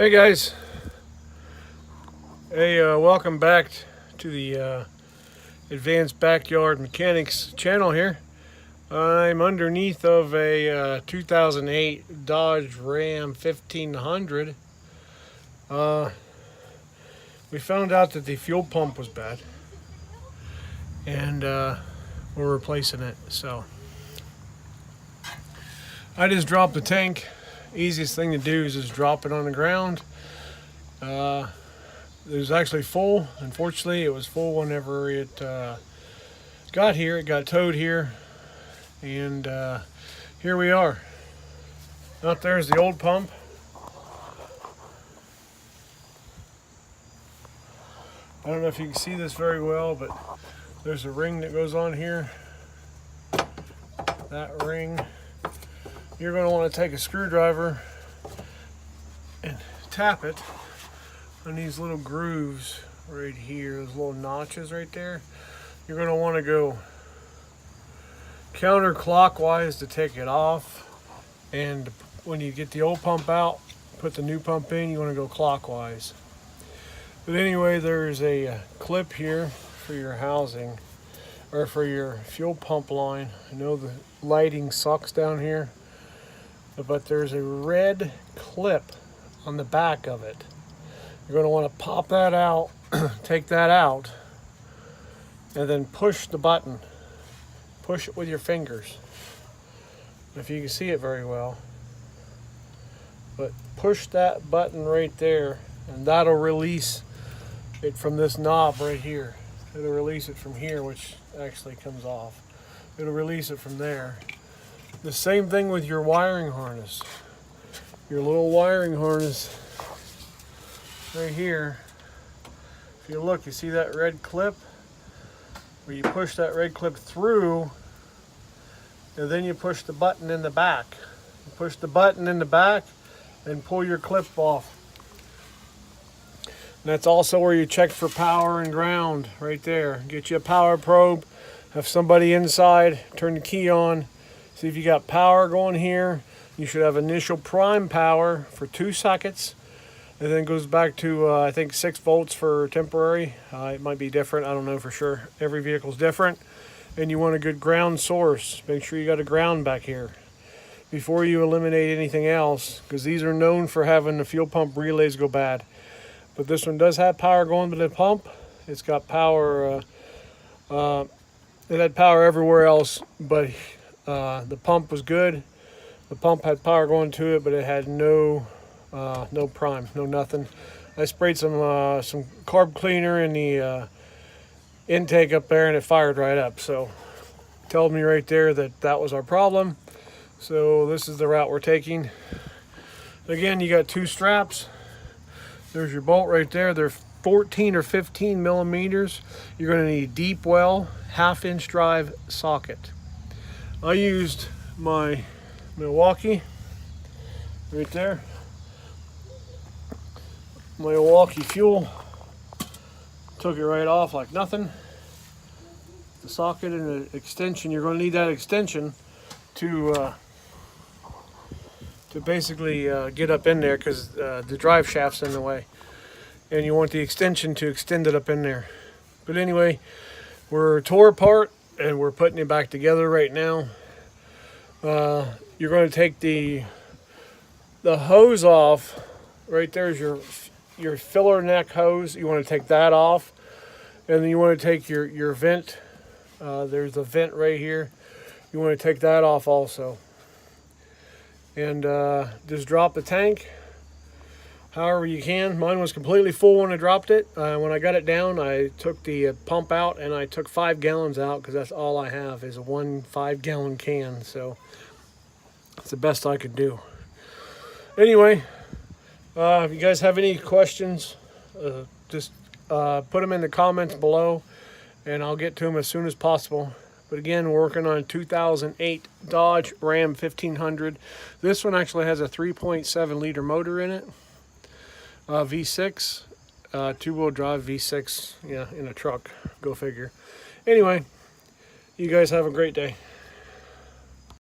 Hey guys, welcome back to the Advanced Backyard Mechanics channel here. I'm underneath of a 2008 Dodge Ram 1500. We found out that the fuel pump was bad, and we're replacing it. So I just dropped the tank. Easiest thing to do is just drop it on the ground. It was actually full. Unfortunately, it was full whenever it got here. It got towed here, and here we are. Out there is the old pump. I don't know if you can see this very well, but there's a ring that goes on here. That ring. You're going to want to take a screwdriver and tap it on these little grooves right here, those little notches right there. You're going to want to go counterclockwise to take it off, and when you get the old pump out, put the new pump in, you want to go clockwise. But anyway, there's a clip here for your housing, or for your fuel pump line. I know the lighting sucks down here, but there's a red clip on the back of it. You're going to want to pop that out, take that out, and then push the button. Push it with your fingers, if you can see it very well. But push that button right there, and that'll release it from this knob right here. It'll release it from here, which actually comes off. It'll release it from there. The same thing with your wiring harness. Your little wiring harness right here. If you look, you see that red clip? Where you push that red clip through, and then you push the button in the back. You push the button in the back and pull your clip off. And that's also where you check for power and ground, right there. Get you a power probe, have somebody inside, turn the key on, see if you got power going here. You should have initial prime power for 2 seconds, and then it goes back to I think 6 volts for temporary. It might be different, I don't know for sure. Every vehicle's different. And you want a good ground source. Make sure you got a ground back here before you eliminate anything else, because these are known for having the fuel pump relays go bad. But this one does have power going to the pump. It's got power. It had power everywhere else, but the pump was good. The pump had power going to it, but it had no prime, no nothing. I sprayed some carb cleaner in the intake up there, and it fired right up. So told me right there that that was our problem. So this is the route we're taking. Again, you got 2 straps. There's your bolt right there. They're 14 or 15 millimeters. You're going to need a deep well, 1/2-inch drive socket. I used my Milwaukee right there. My Milwaukee fuel. Took it right off like nothing. The socket and the extension. You're going to need that extension to basically get up in there, because the drive shaft's in the way, and you want the extension to extend it up in there. But anyway, we're tore apart and we're putting it back together right now. You're going to take the hose off. Right there's your filler neck hose. You want to take that off, and then you want to take your vent. There's a vent right here. You want to take that off also. And just drop the tank however you can. Mine was completely full when I dropped it. When I got it down, I took the pump out, and I took 5 gallons out, because that's all I have is a 1 5-gallon can. So it's the best I could do. Anyway, if you guys have any questions, just put them in the comments below, and I'll get to them as soon as possible. But again, we're working on a 2008 Dodge Ram 1500. This one actually has a 3.7 liter motor in it. V6, 2-wheel drive V6, yeah, in a truck. Go figure. Anyway, you guys have a great day.